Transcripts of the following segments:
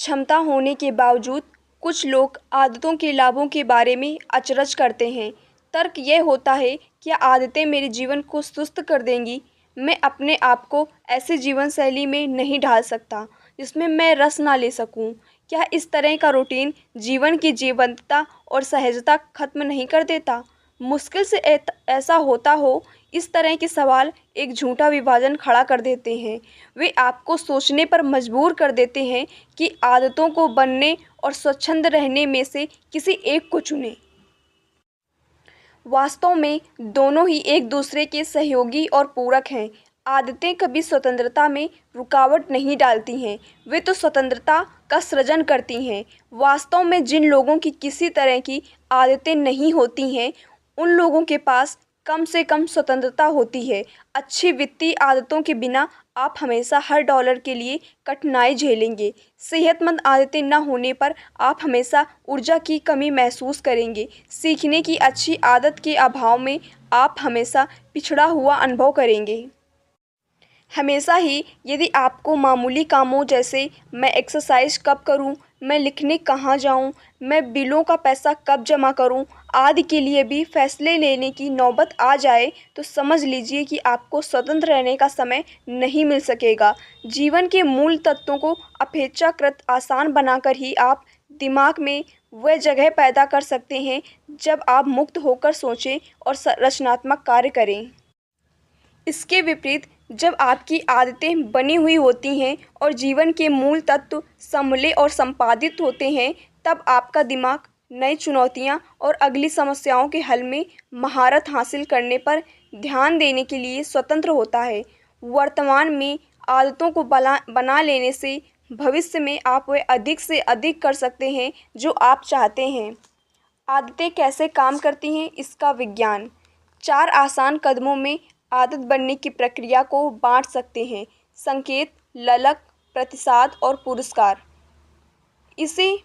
क्षमता होने के बावजूद कुछ लोग आदतों के लाभों के बारे में अचरज करते हैं। तर्क यह होता है कि आदतें मेरे जीवन को सुस्त कर देंगी। मैं अपने आप को ऐसे जीवन शैली में नहीं ढाल सकता जिसमें मैं रस ना ले सकूं। क्या इस तरह का रूटीन जीवन की जीवंतता और सहजता खत्म नहीं कर देता? मुश्किल से ऐसा होता हो। इस तरह के सवाल एक झूठा विभाजन खड़ा कर देते हैं। वे आपको सोचने पर मजबूर कर देते हैं कि आदतों को बनने और स्वच्छंद रहने में से किसी एक को चुनें। वास्तव में दोनों ही एक दूसरे के सहयोगी और पूरक हैं। आदतें कभी स्वतंत्रता में रुकावट नहीं डालती हैं, वे तो स्वतंत्रता का सृजन करती हैं। वास्तव में जिन लोगों की किसी तरह की आदतें नहीं होती हैं, उन लोगों के पास कम से कम स्वतंत्रता होती है। अच्छी वित्तीय आदतों के बिना आप हमेशा हर डॉलर के लिए कठिनाई झेलेंगे। सेहतमंद आदतें न होने पर आप हमेशा ऊर्जा की कमी महसूस करेंगे। सीखने की अच्छी आदत के अभाव में आप हमेशा पिछड़ा हुआ अनुभव करेंगे। हमेशा ही यदि आपको मामूली कामों जैसे मैं एक्सरसाइज कब करूं, मैं लिखने कहाँ जाऊं, मैं बिलों का पैसा कब जमा करूं आदि के लिए भी फैसले लेने की नौबत आ जाए तो समझ लीजिए कि आपको स्वतंत्र रहने का समय नहीं मिल सकेगा। जीवन के मूल तत्वों को अपेक्षाकृत आसान बनाकर ही आप दिमाग में वह जगह पैदा कर सकते हैं जब आप मुक्त होकर सोचें और रचनात्मक कार्य करें। इसके विपरीत जब आपकी आदतें बनी हुई होती हैं और जीवन के मूल तत्व संभले और संपादित होते हैं, तब आपका दिमाग नई चुनौतियां और अगली समस्याओं के हल में महारत हासिल करने पर ध्यान देने के लिए स्वतंत्र होता है। वर्तमान में आदतों को बना लेने से भविष्य में आप वह अधिक से अधिक कर सकते हैं जो आप चाहते हैं। आदतें कैसे काम करती हैं, इसका विज्ञान। 4 आसान कदमों में आदत बनने की प्रक्रिया को बांट सकते हैं: संकेत, ललक, प्रतिसाद और पुरस्कार। इसे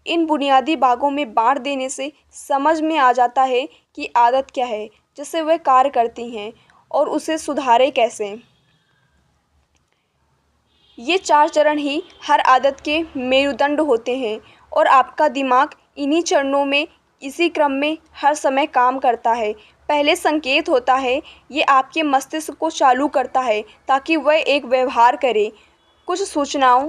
इन बुनियादी भागों में बांट देने से समझ में आ जाता है कि आदत क्या है, जिससे वह कार्य करती हैं और उसे सुधारें कैसे। ये 4 चरण ही हर आदत के मेरुदंड होते हैं और आपका दिमाग इन्हीं चरणों में इसी क्रम में हर समय काम करता है। पहले संकेत होता है, ये आपके मस्तिष्क को चालू करता है ताकि वह एक व्यवहार करे। कुछ सूचनाओं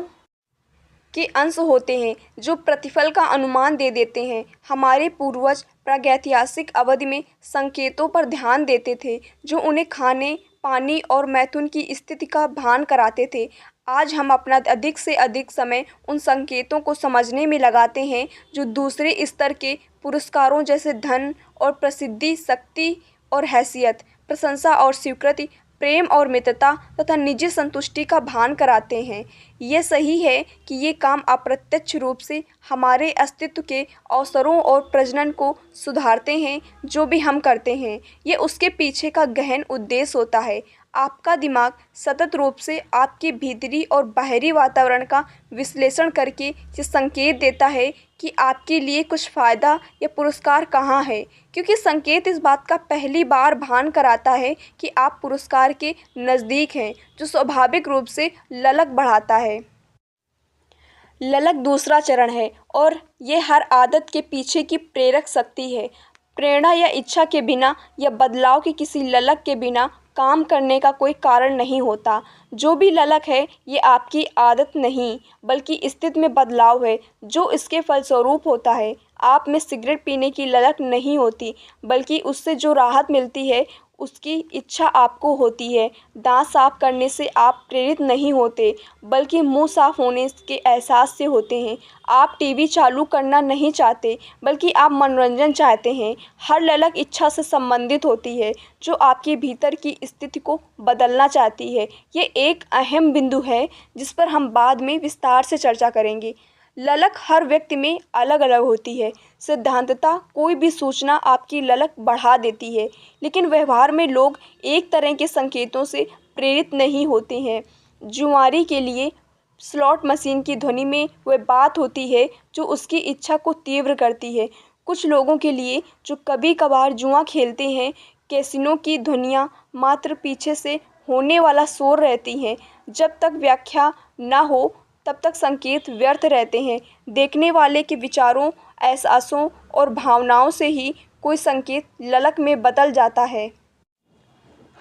के अंश होते हैं जो प्रतिफल का अनुमान दे देते हैं। हमारे पूर्वज प्रागैतिहासिक अवधि में संकेतों पर ध्यान देते थे जो उन्हें खाने, पानी और मैथुन की स्थिति का भान कराते थे। आज हम अपना अधिक से अधिक समय उन संकेतों को समझने में लगाते हैं जो दूसरे स्तर के पुरस्कारों जैसे धन और प्रसिद्धि, शक्ति और हैसियत, प्रशंसा और स्वीकृति, प्रेम और मित्रता तथा निजी संतुष्टि का भान कराते हैं। ये सही है कि ये काम अप्रत्यक्ष रूप से हमारे अस्तित्व के अवसरों और प्रजनन को सुधारते हैं। जो भी हम करते हैं, ये उसके पीछे का गहन उद्देश्य होता है। आपका दिमाग सतत रूप से आपके भीतरी और बाहरी वातावरण का विश्लेषण करके ये संकेत देता है कि आपके लिए कुछ फ़ायदा या पुरस्कार कहाँ है, क्योंकि संकेत इस बात का पहली बार भान कराता है कि आप पुरस्कार के नज़दीक हैं, जो स्वाभाविक रूप से ललक बढ़ाता है। ललक दूसरा चरण है और ये हर आदत के पीछे की प्रेरक शक्ति है। प्रेरणा या इच्छा के बिना या बदलाव की किसी ललक के बिना काम करने का कोई कारण नहीं होता। जो भी ललक है, ये आपकी आदत नहीं बल्कि स्थिति में बदलाव है जो इसके फलस्वरूप होता है। आप में सिगरेट पीने की ललक नहीं होती, बल्कि उससे जो राहत मिलती है उसकी इच्छा आपको होती है। दांत साफ करने से आप प्रेरित नहीं होते, बल्कि मुंह साफ होने के एहसास से होते हैं। आप टीवी चालू करना नहीं चाहते, बल्कि आप मनोरंजन चाहते हैं। हर ललक इच्छा से संबंधित होती है जो आपके भीतर की स्थिति को बदलना चाहती है। ये एक अहम बिंदु है जिस पर हम बाद में विस्तार से चर्चा करेंगे। ललक हर व्यक्ति में अलग अलग होती है। सिद्धांततः कोई भी सूचना आपकी ललक बढ़ा देती है, लेकिन व्यवहार में लोग एक तरह के संकेतों से प्रेरित नहीं होते हैं। जुआरी के लिए स्लॉट मशीन की ध्वनि में वह बात होती है जो उसकी इच्छा को तीव्र करती है। कुछ लोगों के लिए जो कभी कभार जुआ खेलते हैं, कैसीनो की ध्वनियाँ मात्र पीछे से होने वाला शोर रहती हैं। जब तक व्याख्या न हो तब तक संकेत व्यर्थ रहते हैं। देखने वाले के विचारों, एहसासों और भावनाओं से ही कोई संकेत ललक में बदल जाता है।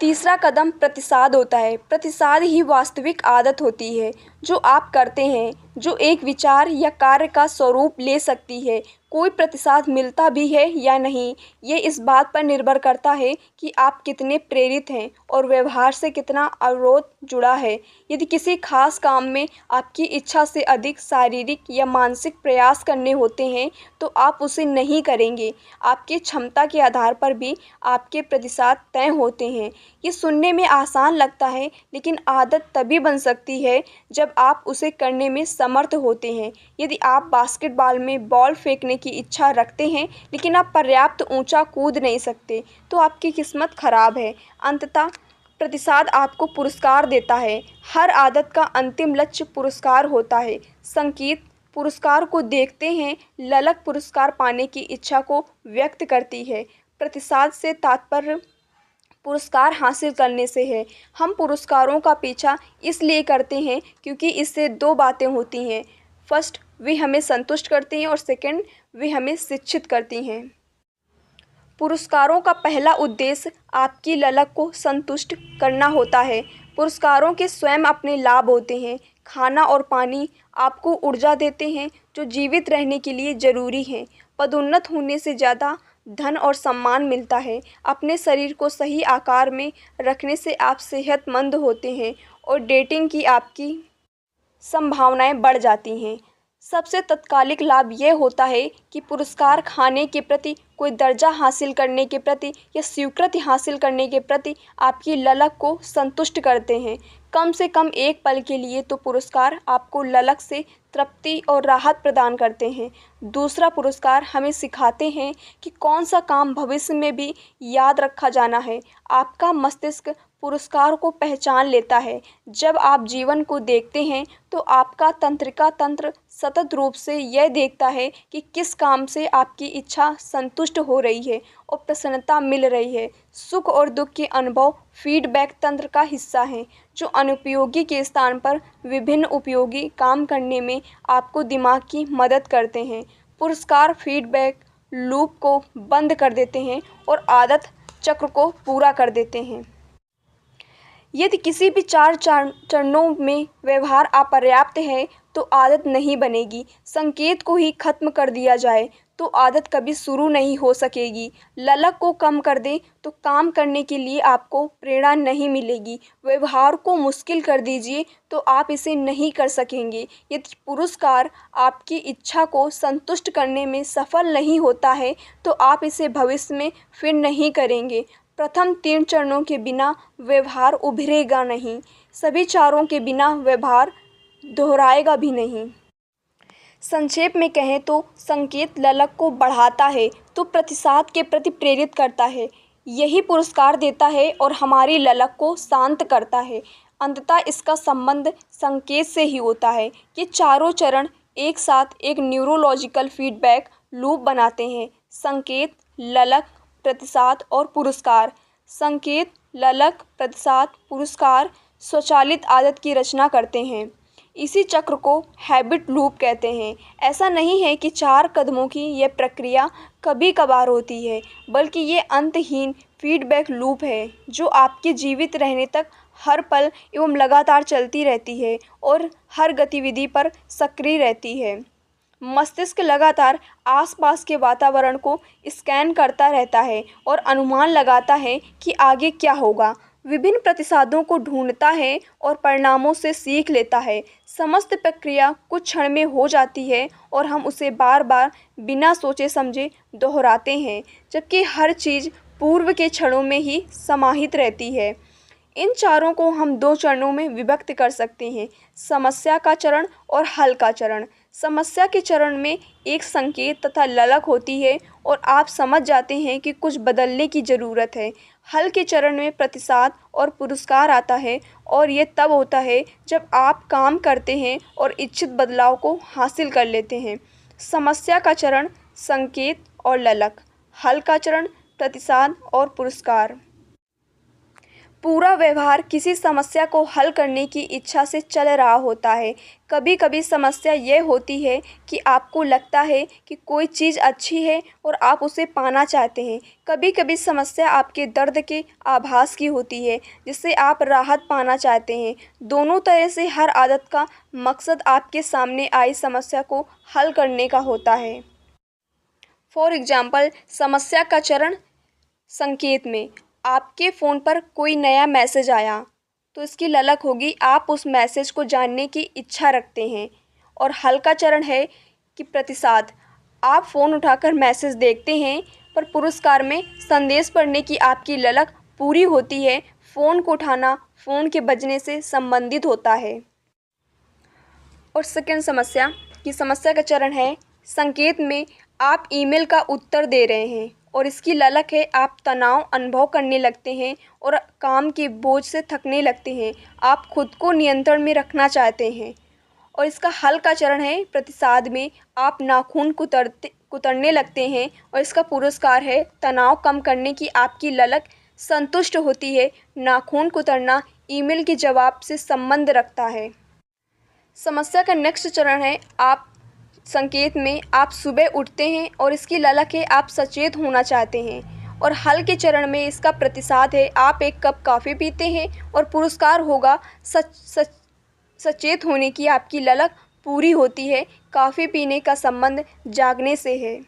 तीसरा कदम प्रतिसाद होता है। प्रतिसाद ही वास्तविक आदत होती है जो आप करते हैं, जो एक विचार या कार्य का स्वरूप ले सकती है। कोई प्रतिसाद मिलता भी है या नहीं, ये इस बात पर निर्भर करता है कि आप कितने प्रेरित हैं और व्यवहार से कितना अवरोध जुड़ा है। यदि किसी खास काम में आपकी इच्छा से अधिक शारीरिक या मानसिक प्रयास करने होते हैं तो आप उसे नहीं करेंगे। आपकी क्षमता के आधार पर भी आपके प्रतिसाद तय होते हैं। ये सुनने में आसान लगता है, लेकिन आदत तभी बन सकती है जब आप उसे करने में समर्थ होते हैं। यदि आप बास्केटबॉल में बॉल फेंकने की इच्छा रखते हैं लेकिन आप पर्याप्त ऊंचा कूद नहीं सकते, तो आपकी किस्मत खराब है। अंततः प्रतिसाद आपको पुरस्कार देता है। हर आदत का अंतिम लक्ष्य पुरस्कार होता है। संकेत पुरस्कार को देखते हैं, ललक पुरस्कार पाने की इच्छा को व्यक्त करती है। प्रतिसाद से तात्पर्य पुरस्कार हासिल करने से है। हम पुरस्कारों का पीछा इसलिए करते हैं क्योंकि इससे दो बातें होती हैं। फर्स्ट, वे हमें संतुष्ट करते हैं और सेकंड, वे हमें शिक्षित करती हैं। पुरस्कारों का पहला उद्देश्य आपकी ललक को संतुष्ट करना होता है। पुरस्कारों के स्वयं अपने लाभ होते हैं। खाना और पानी आपको ऊर्जा देते हैं जो जीवित रहने के लिए ज़रूरी है। पदोन्नत होने से ज़्यादा धन और सम्मान मिलता है। अपने शरीर को सही आकार में रखने से आप सेहतमंद होते हैं और डेटिंग की आपकी संभावनाएं बढ़ जाती हैं। सबसे तात्कालिक लाभ यह होता है कि पुरस्कार खाने के प्रति, कोई दर्जा हासिल करने के प्रति या स्वीकृति हासिल करने के प्रति आपकी ललक को संतुष्ट करते हैं। कम से कम एक पल के लिए तो पुरस्कार आपको ललक से तृप्ति और राहत प्रदान करते हैं। दूसरा, पुरस्कार हमें सिखाते हैं कि कौन सा काम भविष्य में भी याद रखा जाना है। आपका मस्तिष्क पुरस्कार को पहचान लेता है। जब आप जीवन को देखते हैं तो आपका तंत्रिका तंत्र सतत रूप से यह देखता है कि किस काम से आपकी इच्छा संतुष्ट हो रही है और प्रसन्नता मिल रही है। सुख और दुख के अनुभव फीडबैक तंत्र का हिस्सा हैं, जो अनुपयोगी के स्थान पर विभिन्न उपयोगी काम करने में आपको दिमाग की मदद करते हैं। पुरस्कार फीडबैक लूप को बंद कर देते हैं और आदत चक्र को पूरा कर देते हैं। यदि किसी भी चार चरणों में व्यवहार अपर्याप्त है तो आदत नहीं बनेगी। संकेत को ही खत्म कर दिया जाए तो आदत कभी शुरू नहीं हो सकेगी। ललक को कम कर दें तो काम करने के लिए आपको प्रेरणा नहीं मिलेगी। व्यवहार को मुश्किल कर दीजिए तो आप इसे नहीं कर सकेंगे। यदि पुरस्कार आपकी इच्छा को संतुष्ट करने में सफल नहीं होता है तो आप इसे भविष्य में फिर नहीं करेंगे। प्रथम 3 चरणों के बिना व्यवहार उभरेगा नहीं। सभी चारों के बिना व्यवहार दोहराएगा भी नहीं। संक्षेप में कहें तो संकेत ललक को बढ़ाता है तो प्रतिसाद के प्रति प्रेरित करता है। यही पुरस्कार देता है और हमारी ललक को शांत करता है। अंततः इसका संबंध संकेत से ही होता है। ये चारों चरण एक साथ एक न्यूरोलॉजिकल फीडबैक लूप बनाते हैं। संकेत, ललक, प्रतिसाद और पुरस्कार। संकेत, ललक, प्रतिसाद, पुरस्कार स्वचालित आदत की रचना करते हैं। इसी चक्र को हैबिट लूप कहते हैं। ऐसा नहीं है कि 4 कदमों की यह प्रक्रिया कभी कभार होती है, बल्कि ये अंतहीन फीडबैक लूप है जो आपके जीवित रहने तक हर पल एवं लगातार चलती रहती है और हर गतिविधि पर सक्रिय रहती है। मस्तिष्क लगातार आसपास के वातावरण को स्कैन करता रहता है और अनुमान लगाता है कि आगे क्या होगा। विभिन्न प्रतिसादों को ढूंढता है और परिणामों से सीख लेता है। समस्त प्रक्रिया कुछ क्षण में हो जाती है और हम उसे बार बार बिना सोचे समझे दोहराते हैं, जबकि हर चीज़ पूर्व के क्षणों में ही समाहित रहती है। इन चारों को हम 2 चरणों में विभक्त कर सकते हैं, समस्या का चरण और हल का चरण। समस्या के चरण में एक संकेत तथा ललक होती है और आप समझ जाते हैं कि कुछ बदलने की ज़रूरत है। हल के चरण में प्रतिसाद और पुरस्कार आता है और ये तब होता है जब आप काम करते हैं और इच्छित बदलाव को हासिल कर लेते हैं। समस्या का चरण संकेत और ललक, हल का चरण प्रतिसाद और पुरस्कार। पूरा व्यवहार किसी समस्या को हल करने की इच्छा से चल रहा होता है। कभी कभी समस्या ये होती है कि आपको लगता है कि कोई चीज़ अच्छी है और आप उसे पाना चाहते हैं। कभी कभी समस्या आपके दर्द के आभास की होती है जिससे आप राहत पाना चाहते हैं। दोनों तरह से हर आदत का मकसद आपके सामने आई समस्या को हल करने का होता है। फॉर एग्जाम्पल, समस्या का चरण संकेत में आपके फ़ोन पर कोई नया मैसेज आया तो इसकी ललक होगी, आप उस मैसेज को जानने की इच्छा रखते हैं। और हल का चरण है कि प्रतिसाद, आप फ़ोन उठाकर मैसेज देखते हैं पर पुरस्कार में संदेश पढ़ने की आपकी ललक पूरी होती है। फ़ोन को उठाना फ़ोन के बजने से संबंधित होता है। और सेकंड समस्या की समस्या का चरण है संकेत में आप ईमेल का उत्तर दे रहे हैं और इसकी ललक है, आप तनाव अनुभव करने लगते हैं और काम के बोझ से थकने लगते हैं। आप खुद को नियंत्रण में रखना चाहते हैं। और इसका हल का चरण है प्रतिसाद में आप नाखून कुतरने लगते हैं और इसका पुरस्कार है तनाव कम करने की आपकी ललक संतुष्ट होती है। नाखून कुतरना ईमेल के जवाब से संबंध रखता है। समस्या का नेक्स्ट चरण है आप संकेत में आप सुबह उठते हैं और इसकी ललक है, आप सचेत होना चाहते हैं। और हल के चरण में इसका प्रतिसाद है आप एक कप कॉफ़ी पीते हैं और पुरस्कार होगा सचेत होने की आपकी ललक पूरी होती है। कॉफ़ी पीने का संबंध जागने से है।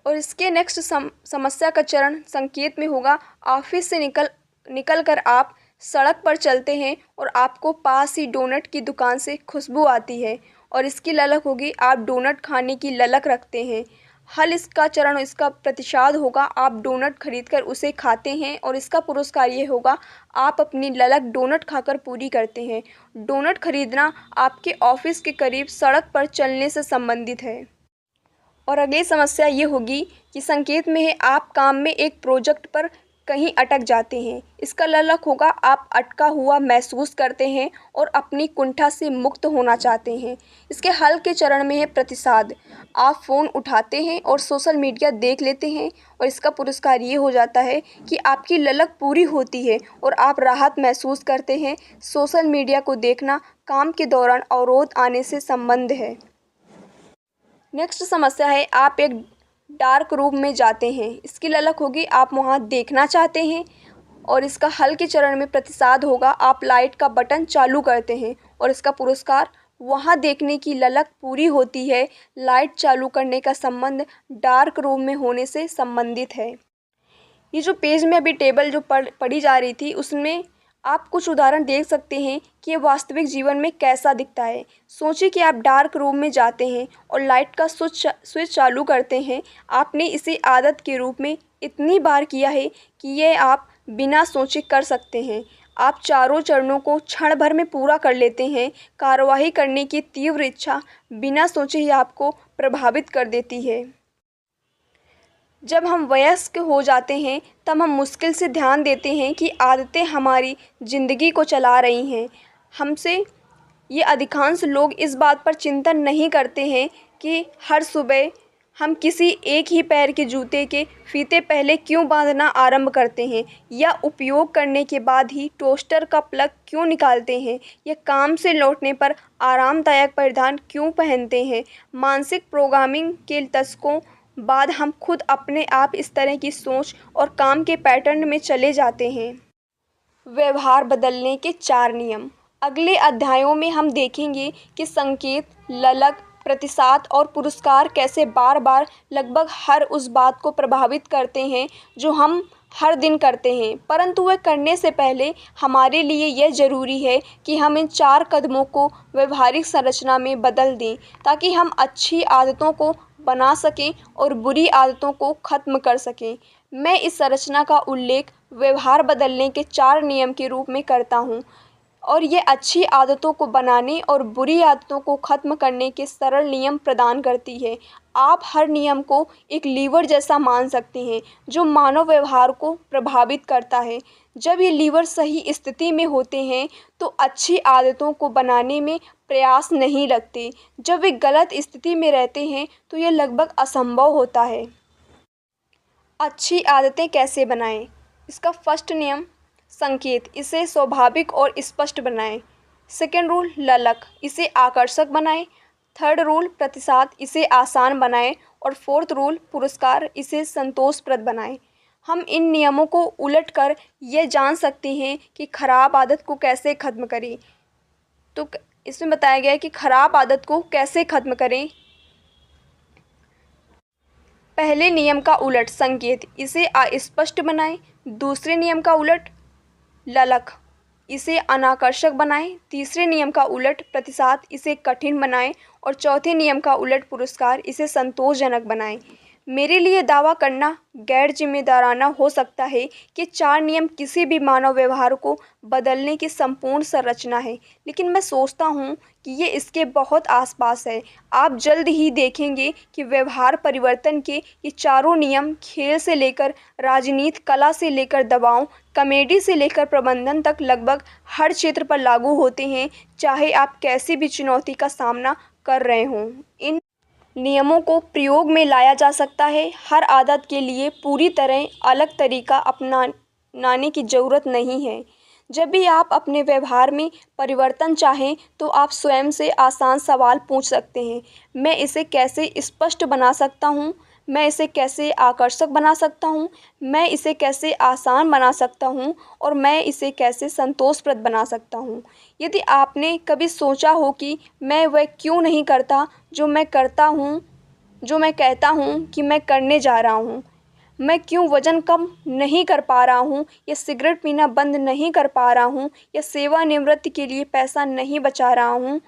और इसके नेक्स्ट समस्या का चरण संकेत में होगा ऑफिस से निकल कर आप सड़क पर चलते हैं और आपको पास ही डोनट की दुकान से खुशबू आती है और इसकी ललक होगी, आप डोनट खाने की ललक रखते हैं। हल इसका चरण इसका प्रतिसाद होगा आप डोनट खरीदकर उसे खाते हैं और इसका पुरस्कार ये होगा आप अपनी ललक डोनट खाकर पूरी करते हैं। डोनट खरीदना आपके ऑफिस के करीब सड़क पर चलने से संबंधित है। और अगली समस्या ये होगी कि संकेत में है आप काम में एक प्रोजेक्ट पर कहीं अटक जाते हैं। इसका ललक होगा आप अटका हुआ महसूस करते हैं और अपनी कुंठा से मुक्त होना चाहते हैं। इसके हल के चरण में है प्रतिसाद, आप फ़ोन उठाते हैं और सोशल मीडिया देख लेते हैं और इसका पुरस्कार ये हो जाता है कि आपकी ललक पूरी होती है और आप राहत महसूस करते हैं। सोशल मीडिया को देखना काम के दौरान अवरोध आने से संबंध है। नेक्स्ट समस्या है आप एक डार्क रूम में जाते हैं। इसकी ललक होगी आप वहाँ देखना चाहते हैं और इसका हल के चरण में प्रतिसाद होगा आप लाइट का बटन चालू करते हैं और इसका पुरस्कार वहाँ देखने की ललक पूरी होती है। लाइट चालू करने का संबंध डार्क रूम में होने से संबंधित है। ये जो पेज में अभी टेबल जो पढ़ी जा रही थी उसमें आप कुछ उदाहरण देख सकते हैं कि ये वास्तविक जीवन में कैसा दिखता है। सोचिए कि आप डार्क रूम में जाते हैं और लाइट का स्विच चालू करते हैं। आपने इसे आदत के रूप में इतनी बार किया है कि ये आप बिना सोचे कर सकते हैं। आप चारों चरणों को क्षण भर में पूरा कर लेते हैं। कार्रवाई करने की तीव्र इच्छा बिना सोचे ही आपको प्रभावित कर देती है। जब हम वयस्क हो जाते हैं तब हम मुश्किल से ध्यान देते हैं कि आदतें हमारी ज़िंदगी को चला रही हैं। हमसे ये अधिकांश लोग इस बात पर चिंतन नहीं करते हैं कि हर सुबह हम किसी एक ही पैर के जूते के फीते पहले क्यों बांधना आरंभ करते हैं या उपयोग करने के बाद ही टोस्टर का प्लग क्यों निकालते हैं या काम से लौटने पर आरामदायक परिधान क्यों पहनते हैं। मानसिक प्रोग्रामिंग के दशकों बाद हम खुद अपने आप इस तरह की सोच और काम के पैटर्न में चले जाते हैं। व्यवहार बदलने के 4 नियम। अगले अध्यायों में हम देखेंगे कि संकेत, ललक, प्रतिसाद और पुरस्कार कैसे बार बार लगभग हर उस बात को प्रभावित करते हैं जो हम हर दिन करते हैं, परंतु वह करने से पहले हमारे लिए यह ज़रूरी है कि हम इन 4 कदमों को व्यवहारिक संरचना में बदल दें ताकि हम अच्छी आदतों को बना सकें और बुरी आदतों को ख़त्म कर सकें। मैं इस संरचना का उल्लेख व्यवहार बदलने के 4 नियम के रूप में करता हूँ और ये अच्छी आदतों को बनाने और बुरी आदतों को ख़त्म करने के सरल नियम प्रदान करती है। आप हर नियम को एक लीवर जैसा मान सकते हैं जो मानव व्यवहार को प्रभावित करता है। जब ये लीवर सही स्थिति में होते हैं तो अच्छी आदतों को बनाने में प्रयास नहीं लगते। जब वे गलत स्थिति में रहते हैं तो ये लगभग असंभव होता है। अच्छी आदतें कैसे बनाएं? इसका फर्स्ट नियम, संकेत, इसे स्वाभाविक और स्पष्ट बनाएं। सेकेंड रूल ललक, इसे आकर्षक बनाएं। थर्ड रूल प्रतिसाद, इसे आसान बनाएं। और फोर्थ रूल पुरस्कार, इसे संतोषप्रद बनाएं। हम इन नियमों को उलटकर यह जान सकते हैं कि खराब आदत को कैसे खत्म करें। तो इसमें बताया गया है कि खराब आदत को कैसे खत्म करें। पहले नियम का उलट संकेत, इसे अस्पष्ट बनाएं। दूसरे नियम का उलट ललक, इसे अनाकर्षक बनाएं। तीसरे नियम का उलट प्रतिसाद, इसे कठिन बनाएं। और चौथे नियम का उलट पुरस्कार, इसे संतोषजनक बनाएं। मेरे लिए दावा करना गैर जिम्मेदाराना हो सकता है कि 4 नियम किसी भी मानव व्यवहार को बदलने की संपूर्ण संरचना है, लेकिन मैं सोचता हूँ कि ये इसके बहुत आसपास है। आप जल्द ही देखेंगे कि व्यवहार परिवर्तन के ये चारों नियम खेल से लेकर राजनीति, कला से लेकर दवाओं, कॉमेडी से लेकर प्रबंधन तक लगभग हर क्षेत्र पर लागू होते हैं, चाहे आप कैसी भी चुनौती का सामना कर रहे हों। इन नियमों को प्रयोग में लाया जा सकता है। हर आदत के लिए पूरी तरह अलग तरीका अपनाने की ज़रूरत नहीं है। जब भी आप अपने व्यवहार में परिवर्तन चाहें तो आप स्वयं से आसान सवाल पूछ सकते हैं। मैं इसे कैसे स्पष्ट बना सकता हूँ? मैं इसे कैसे आकर्षक बना सकता हूँ? मैं इसे कैसे आसान बना सकता हूँ? और मैं इसे कैसे संतोषप्रद बना सकता हूँ? यदि आपने कभी सोचा हो कि मैं वह क्यों नहीं करता जो मैं कहता हूँ कि मैं करने जा रहा हूँ? मैं क्यों वज़न कम नहीं कर पा रहा हूँ, या सिगरेट पीना बंद नहीं कर पा रहा हूँ, या सेवानिवृत्ति के लिए पैसा नहीं बचा रहा हूँ,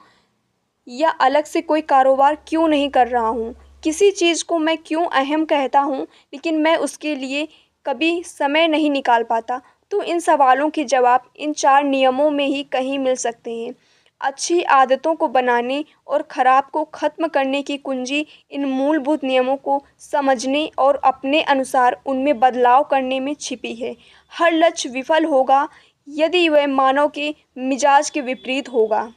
या अलग से कोई कारोबार क्यों नहीं कर रहा हूँ? किसी चीज़ को मैं क्यों अहम कहता हूँ लेकिन मैं उसके लिए कभी समय नहीं निकाल पाता? तो इन सवालों के जवाब इन 4 नियमों में ही कहीं मिल सकते हैं। अच्छी आदतों को बनाने और खराब को ख़त्म करने की कुंजी इन मूलभूत नियमों को समझने और अपने अनुसार उनमें बदलाव करने में छिपी है। हर लक्ष्य विफल होगा यदि वह मानव के मिजाज के विपरीत होगा।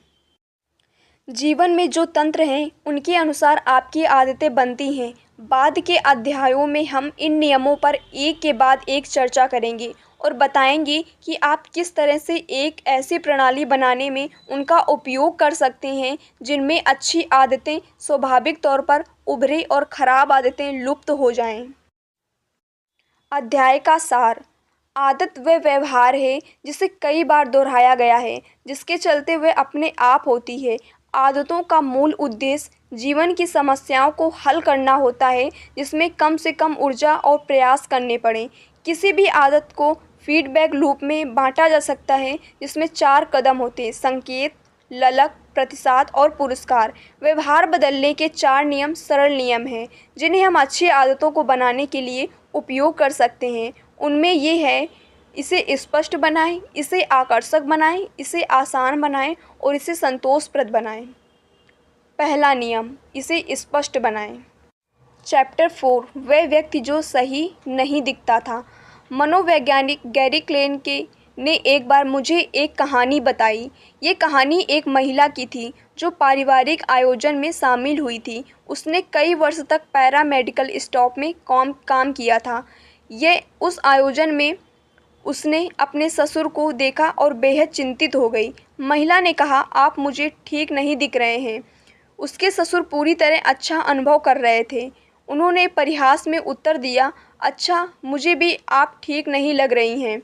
जीवन में जो तंत्र हैं उनके अनुसार आपकी आदतें बनती हैं। बाद के अध्यायों में हम इन नियमों पर एक के बाद एक चर्चा करेंगे और बताएंगे कि आप किस तरह से एक ऐसी प्रणाली बनाने में उनका उपयोग कर सकते हैं जिनमें अच्छी आदतें स्वाभाविक तौर पर उभरें और खराब आदतें लुप्त हो जाएं। अध्याय का सार। आदत वह व्यवहार है जिसे कई बार दोहराया गया है, जिसके चलते वह अपने आप होती है। आदतों का मूल उद्देश्य जीवन की समस्याओं को हल करना होता है, जिसमें कम से कम ऊर्जा और प्रयास करने पड़ें। किसी भी आदत को फीडबैक लूप में बांटा जा सकता है, जिसमें 4 कदम होते हैं: संकेत, ललक, प्रतिसाद और पुरस्कार। व्यवहार बदलने के 4 नियम सरल नियम हैं जिन्हें हम अच्छी आदतों को बनाने के लिए उपयोग कर सकते हैं। उनमें ये है: इसे स्पष्ट बनाएं, इसे आकर्षक बनाएं, इसे आसान बनाएं और इसे संतोषप्रद बनाएं। पहला नियम, इसे स्पष्ट बनाएं। चैप्टर 4, वह व्यक्ति जो सही नहीं दिखता था। मनोवैज्ञानिक गैरी क्लेन ने एक बार मुझे एक कहानी बताई। ये कहानी एक महिला की थी जो पारिवारिक आयोजन में शामिल हुई थी। उसने कई वर्ष तक पैरामेडिकल स्टाफ में काम किया था। उस आयोजन में उसने अपने ससुर को देखा और बेहद चिंतित हो गई। महिला ने कहा, आप मुझे ठीक नहीं दिख रहे हैं। उसके ससुर पूरी तरह अच्छा अनुभव कर रहे थे। उन्होंने परिहास में उत्तर दिया, अच्छा, मुझे भी आप ठीक नहीं लग रही हैं।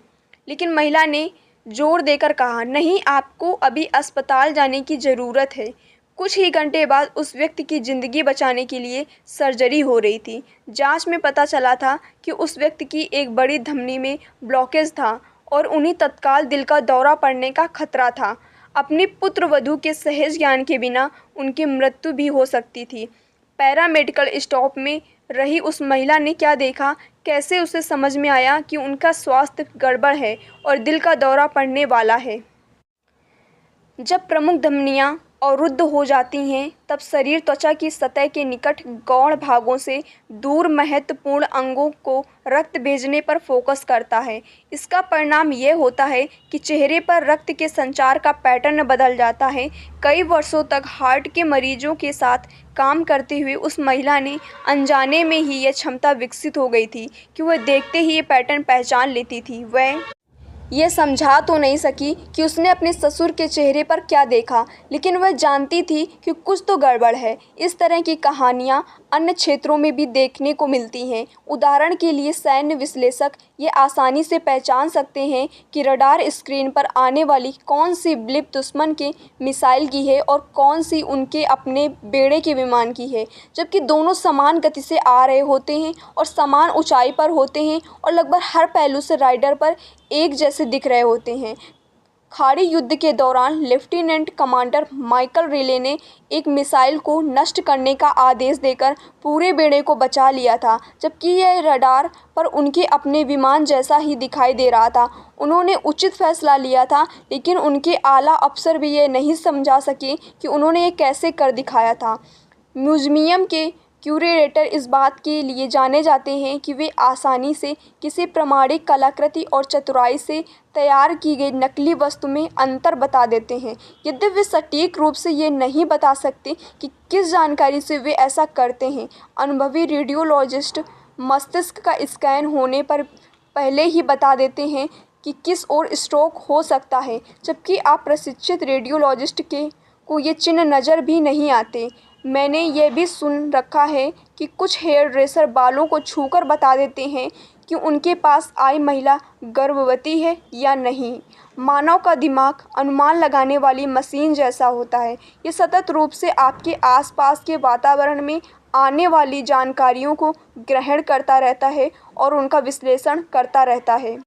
लेकिन महिला ने जोर देकर कहा, नहीं, आपको अभी अस्पताल जाने की ज़रूरत है। कुछ ही घंटे बाद उस व्यक्ति की ज़िंदगी बचाने के लिए सर्जरी हो रही थी। जांच में पता चला था कि उस व्यक्ति की एक बड़ी धमनी में ब्लॉकेज था और उन्हें तत्काल दिल का दौरा पड़ने का खतरा था। अपनी पुत्रवधू के सहज ज्ञान के बिना उनकी मृत्यु भी हो सकती थी। पैरामेडिकल स्टाफ में रही उस महिला ने क्या देखा, कैसे उसे समझ में आया कि उनका स्वास्थ्य गड़बड़ है और दिल का दौरा पड़ने वाला है। जब प्रमुख धमनियां अवरुद्ध हो जाती हैं तब शरीर त्वचा की सतह के निकट गौण भागों से दूर महत्वपूर्ण अंगों को रक्त भेजने पर फोकस करता है। इसका परिणाम यह होता है कि चेहरे पर रक्त के संचार का पैटर्न बदल जाता है। कई वर्षों तक हार्ट के मरीजों के साथ काम करते हुए उस महिला ने अनजाने में ही यह क्षमता विकसित हो गई थी कि वह देखते ही ये पैटर्न पहचान लेती थी। वह ये समझा तो नहीं सकी कि उसने अपने ससुर के चेहरे पर क्या देखा, लेकिन वह जानती थी कि कुछ तो गड़बड़ है। इस तरह की कहानियाँ अन्य क्षेत्रों में भी देखने को मिलती हैं। उदाहरण के लिए सैन्य विश्लेषक ये आसानी से पहचान सकते हैं कि रडार स्क्रीन पर आने वाली कौन सी ब्लिप दुश्मन के मिसाइल की है और कौन सी उनके अपने बेड़े के विमान की है, जबकि दोनों समान गति से आ रहे होते हैं और समान ऊंचाई पर होते हैं और लगभग हर पहलू से राइडर पर एक जैसे दिख रहे होते हैं। खाड़ी युद्ध के दौरान लेफ्टिनेंट कमांडर माइकल रिले ने एक मिसाइल को नष्ट करने का आदेश देकर पूरे बेड़े को बचा लिया था, जबकि यह रडार पर उनके अपने विमान जैसा ही दिखाई दे रहा था। उन्होंने उचित फैसला लिया था, लेकिन उनके आला अफसर भी ये नहीं समझा सके कि उन्होंने ये कैसे कर दिखाया था। म्यूजियम के क्यूरेटर इस बात के लिए जाने जाते हैं कि वे आसानी से किसी प्रामाणिक कलाकृति और चतुराई से तैयार की गई नकली वस्तु में अंतर बता देते हैं। यद्यपि वे सटीक रूप से ये नहीं बता सकते कि किस जानकारी से वे ऐसा करते हैं। अनुभवी रेडियोलॉजिस्ट मस्तिष्क का स्कैन होने पर पहले ही बता देते हैं कि किस ओर स्ट्रोक हो सकता है, जबकि आप प्रशिक्षित रेडियोलॉजिस्ट को ये चिन्ह नज़र भी नहीं आते। मैंने ये भी सुन रखा है कि कुछ हेयर ड्रेसर बालों को छूकर बता देते हैं कि उनके पास आई महिला गर्भवती है या नहीं। मानव का दिमाग अनुमान लगाने वाली मशीन जैसा होता है। ये सतत रूप से आपके आसपास के वातावरण में आने वाली जानकारियों को ग्रहण करता रहता है और उनका विश्लेषण करता रहता है।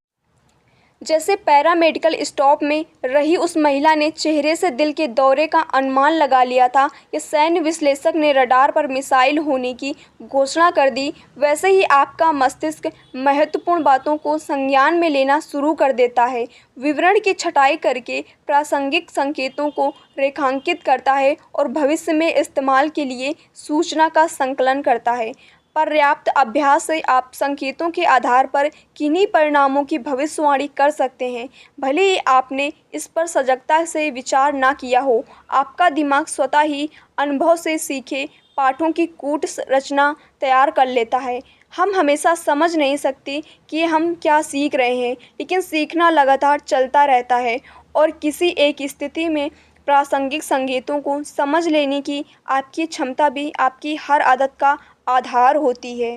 जैसे पैरामेडिकल स्टॉप में रही उस महिला ने चेहरे से दिल के दौरे का अनुमान लगा लिया था, या सैन्य विश्लेषक ने रडार पर मिसाइल होने की घोषणा कर दी, वैसे ही आपका मस्तिष्क महत्वपूर्ण बातों को संज्ञान में लेना शुरू कर देता है। विवरण की छँटाई करके प्रासंगिक संकेतों को रेखांकित करता है और भविष्य में इस्तेमाल के लिए सूचना का संकलन करता है। पर्याप्त अभ्यास से आप संकेतों के आधार पर किन्हीं परिणामों की भविष्यवाणी कर सकते हैं, भले ही आपने इस पर सजगता से विचार ना किया हो। आपका दिमाग स्वतः ही अनुभव से सीखे पाठों की कूट रचना तैयार कर लेता है। हम हमेशा समझ नहीं सकते कि हम क्या सीख रहे हैं, लेकिन सीखना लगातार चलता रहता है और किसी एक स्थिति में प्रासंगिक संकेतों को समझ लेने की आपकी क्षमता भी आपकी हर आदत का आधार होती है।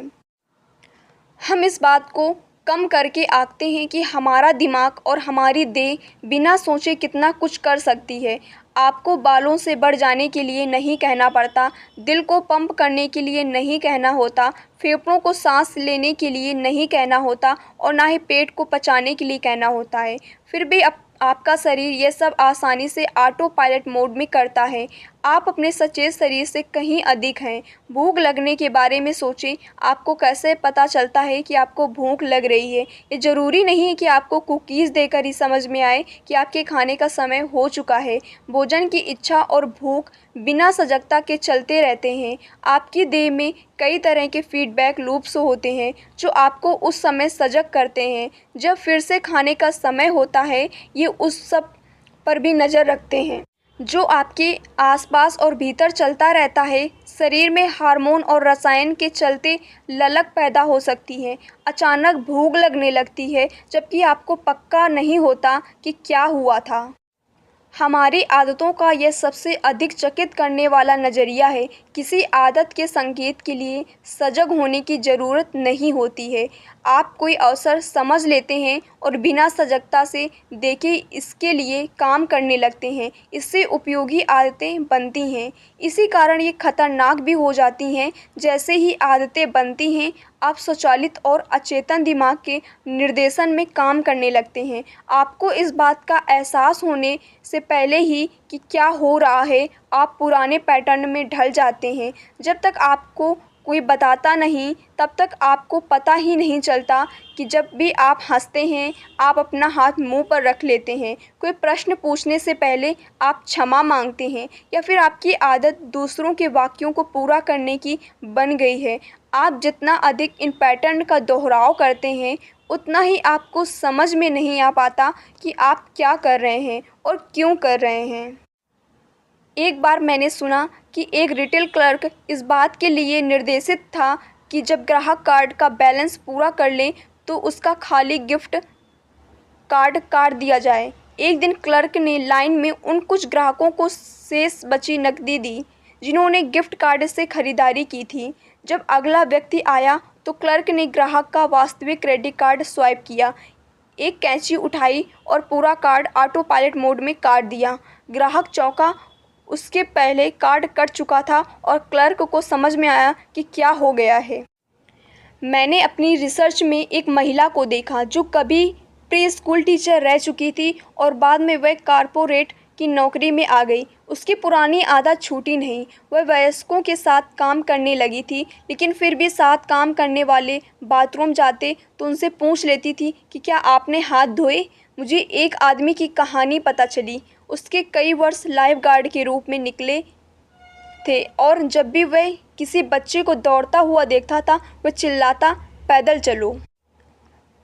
हम इस बात को कम करके आंकते हैं कि हमारा दिमाग और हमारी देह बिना सोचे कितना कुछ कर सकती है। आपको बालों से बढ़ जाने के लिए नहीं कहना पड़ता, दिल को पंप करने के लिए नहीं कहना होता, फेफड़ों को सांस लेने के लिए नहीं कहना होता और ना ही पेट को पचाने के लिए कहना होता है। फिर भी आपका शरीर ये सब आसानी से ऑटो पायलट मोड में करता है। आप अपने सचेत शरीर से कहीं अधिक हैं। भूख लगने के बारे में सोचें। आपको कैसे पता चलता है कि आपको भूख लग रही है? ये ज़रूरी नहीं है कि आपको कुकीज़ देकर ही समझ में आए कि आपके खाने का समय हो चुका है। भोजन की इच्छा और भूख बिना सजगता के चलते रहते हैं। आपकी देह में कई तरह के फीडबैक लूप्स होते हैं जो आपको उस समय सजग करते हैं। जब फिर से खाने का समय होता है, ये उस सब पर भी नज़र रखते हैं जो आपके आसपास और भीतर चलता रहता है। शरीर में हार्मोन और रसायन के चलते ललक पैदा हो सकती है। अचानक भूख लगने लगती है, जबकि आपको पक्का नहीं होता कि क्या हुआ था। हमारी आदतों का यह सबसे अधिक चकित करने वाला नज़रिया है। किसी आदत के संकेत के लिए सजग होने की ज़रूरत नहीं होती है। आप कोई अवसर समझ लेते हैं और बिना सजगता से देखे इसके लिए काम करने लगते हैं। इससे उपयोगी आदतें बनती हैं। इसी कारण ये खतरनाक भी हो जाती हैं। जैसे ही आदतें बनती हैं, आप स्वचालित और अचेतन दिमाग के निर्देशन में काम करने लगते हैं। आपको इस बात का एहसास होने से पहले ही कि क्या हो रहा है, आप पुराने पैटर्न में ढल जाते हैं। जब तक आपको कोई बताता नहीं, तब तक आपको पता ही नहीं चलता कि जब भी आप हंसते हैं, आप अपना हाथ मुंह पर रख लेते हैं। कोई प्रश्न पूछने से पहले आप क्षमा मांगते हैं, या फिर आपकी आदत दूसरों के वाक्यों को पूरा करने की बन गई है। आप जितना अधिक इन पैटर्न का दोहराव करते हैं, उतना ही आपको समझ में नहीं आ पाता कि आप क्या कर रहे हैं और क्यों कर रहे हैं। एक बार मैंने सुना कि एक रिटेल क्लर्क इस बात के लिए निर्देशित था कि जब ग्राहक कार्ड का बैलेंस पूरा कर ले तो उसका खाली गिफ्ट कार्ड काट दिया जाए। एक दिन क्लर्क ने लाइन में उन कुछ ग्राहकों को शेष बची नकदी दी जिन्होंने गिफ्ट कार्ड से खरीदारी की थी। जब अगला व्यक्ति आया तो क्लर्क ने ग्राहक का वास्तविक क्रेडिट कार्ड स्वाइप किया, एक कैंची उठाई और पूरा कार्ड ऑटो पायलट मोड में काट दिया। ग्राहक चौंका, उसके पहले कार्ड कट चुका था और क्लर्क को समझ में आया कि क्या हो गया है। मैंने अपनी रिसर्च में एक महिला को देखा जो कभी प्री स्कूल टीचर रह चुकी थी और बाद में वह कारपोरेट की नौकरी में आ गई। उसकी पुरानी आदत छूटी नहीं। वह वयस्कों के साथ काम करने लगी थी, लेकिन फिर भी साथ काम करने वाले बाथरूम जाते तो उनसे पूछ लेती थी कि क्या आपने हाथ धोए। मुझे एक आदमी की कहानी पता चली। उसके कई वर्ष लाइफ गार्ड के रूप में निकले थे और जब भी वह किसी बच्चे को दौड़ता हुआ देखता था वह चिल्लाता, पैदल चलो।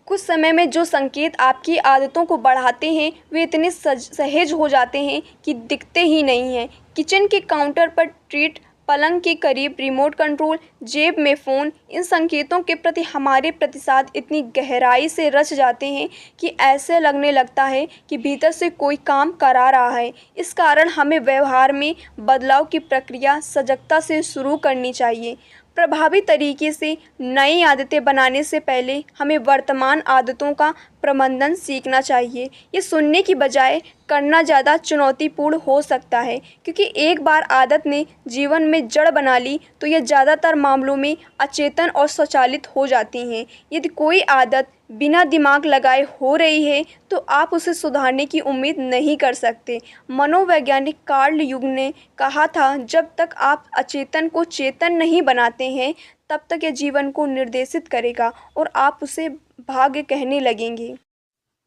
कुछ समय में जो संकेत आपकी आदतों को बढ़ाते हैं वे इतने सहज हो जाते हैं कि दिखते ही नहीं हैं। किचन के काउंटर पर ट्रीट, पलंग के करीब रिमोट कंट्रोल, जेब में फ़ोन, इन संकेतों के प्रति हमारे प्रतिसाद इतनी गहराई से रच जाते हैं कि ऐसे लगने लगता है कि भीतर से कोई काम करा रहा है। इस कारण हमें व्यवहार में बदलाव की प्रक्रिया सजगता से शुरू करनी चाहिए। प्रभावी तरीके से नई आदतें बनाने से पहले हमें वर्तमान आदतों का प्रबंधन सीखना चाहिए। ये सुनने की बजाय करना ज़्यादा चुनौतीपूर्ण हो सकता है, क्योंकि एक बार आदत ने जीवन में जड़ बना ली तो यह ज़्यादातर मामलों में अचेतन और स्वचालित हो जाती हैं। यदि कोई आदत बिना दिमाग लगाए हो रही है तो आप उसे सुधारने की उम्मीद नहीं कर सकते। मनोवैज्ञानिक कार्ल युंग ने कहा था, जब तक आप अचेतन को चेतन नहीं बनाते हैं तब तक यह जीवन को निर्देशित करेगा और आप उसे भाग्य कहने लगेंगे।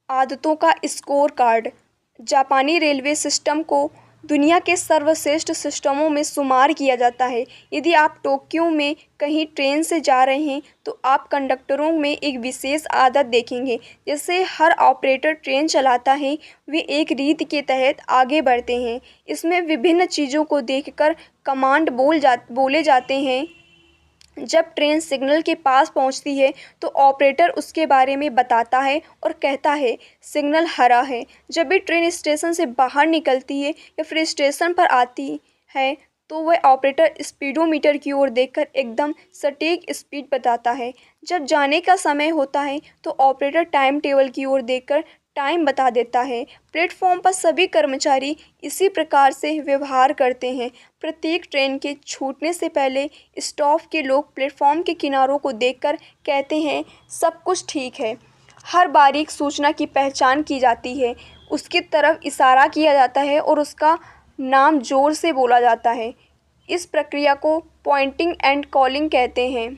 आदतों का स्कोर कार्ड। जापानी रेलवे सिस्टम को दुनिया के सर्वश्रेष्ठ सिस्टमों में शुमार किया जाता है। यदि आप टोक्यो में कहीं ट्रेन से जा रहे हैं तो आप कंडक्टरों में एक विशेष आदत देखेंगे। जैसे हर ऑपरेटर ट्रेन चलाता है, वे एक रीत के तहत आगे बढ़ते हैं। इसमें विभिन्न चीज़ों को देखकर कमांड बोले जाते हैं। जब ट्रेन सिग्नल के पास पहुंचती है तो ऑपरेटर उसके बारे में बताता है और कहता है, सिग्नल हरा है। जब भी ट्रेन स्टेशन से बाहर निकलती है या फिर स्टेशन पर आती है तो वह ऑपरेटर स्पीडोमीटर की ओर देखकर एकदम सटीक स्पीड बताता है। जब जाने का समय होता है तो ऑपरेटर टाइम टेबल की ओर देखकर टाइम बता देता है। प्लेटफॉर्म पर सभी कर्मचारी इसी प्रकार से व्यवहार करते हैं। प्रत्येक ट्रेन के छूटने से पहले स्टाफ के लोग प्लेटफॉर्म के किनारों को देखकर कहते हैं, सब कुछ ठीक है। हर बारीक सूचना की पहचान की जाती है, उसकी तरफ इशारा किया जाता है और उसका नाम जोर से बोला जाता है। इस प्रक्रिया को पॉइंटिंग एंड कॉलिंग कहते हैं।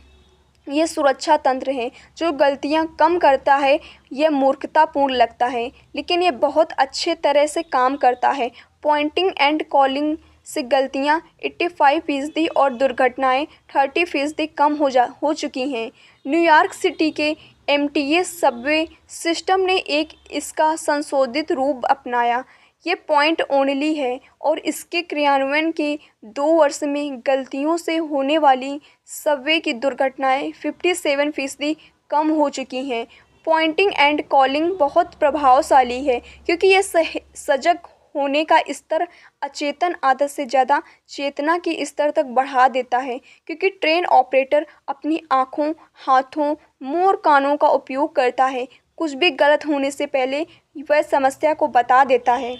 ये सुरक्षा तंत्र है जो गलतियां कम करता है। यह मूर्खतापूर्ण लगता है, लेकिन ये बहुत अच्छे तरह से काम करता है। पॉइंटिंग एंड कॉलिंग से गलतियां 85% और दुर्घटनाएं 30% कम हो चुकी हैं। न्यूयॉर्क सिटी के MTA सबवे सिस्टम ने इसका संशोधित रूप अपनाया। ये पॉइंट ओनली है और इसके क्रियान्वयन के 2 वर्ष में गलतियों से होने वाली सबवे की दुर्घटनाएं 57% कम हो चुकी हैं। पॉइंटिंग एंड कॉलिंग बहुत प्रभावशाली है क्योंकि यह सजग होने का स्तर अचेतन आदत से ज़्यादा चेतना के स्तर तक बढ़ा देता है, क्योंकि ट्रेन ऑपरेटर अपनी आँखों, हाथों, मुँह और कानों का उपयोग करता है। कुछ भी गलत होने से पहले वह समस्या को बता देता है।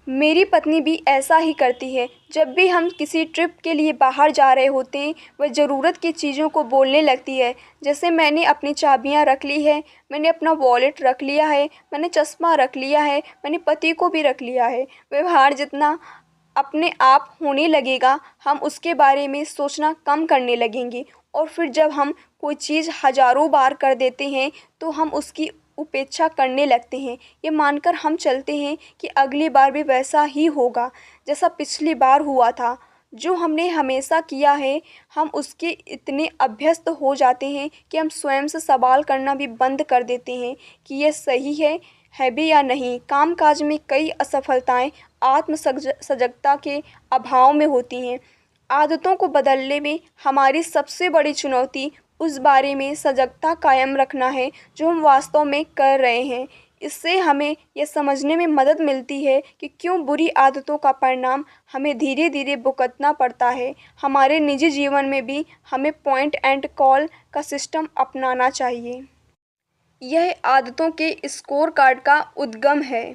मेरी पत्नी भी ऐसा ही करती है। जब भी हम किसी ट्रिप के लिए बाहर जा रहे होते हैं वह ज़रूरत की चीज़ों को बोलने लगती है, जैसे मैंने अपनी चाबियां रख ली है, मैंने अपना वॉलेट रख लिया है, मैंने चश्मा रख लिया है, मैंने पति को भी रख लिया है। व्यवहार जितना अपने आप होने लगेगा हम उसके बारे में सोचना कम करने लगेंगे और फिर जब हम कोई चीज़ हज़ारों बार कर देते हैं तो हम उसकी उपेक्षा करने लगते हैं, ये मानकर हम चलते हैं कि अगली बार भी वैसा ही होगा जैसा पिछली बार हुआ था। जो हमने हमेशा किया है हम उसके इतने अभ्यस्त हो जाते हैं कि हम स्वयं से सवाल करना भी बंद कर देते हैं कि यह सही है भी या नहीं। कामकाज में कई असफलताएं सजगता के अभाव में होती हैं। आदतों को बदलने में हमारी सबसे बड़ी चुनौती उस बारे में सजगता कायम रखना है जो हम वास्तव में कर रहे हैं। इससे हमें यह समझने में मदद मिलती है कि क्यों बुरी आदतों का परिणाम हमें धीरे धीरे भुगतना पड़ता है। हमारे निजी जीवन में भी हमें पॉइंट एंड कॉल का सिस्टम अपनाना चाहिए। यह आदतों के स्कोर कार्ड का उद्गम है।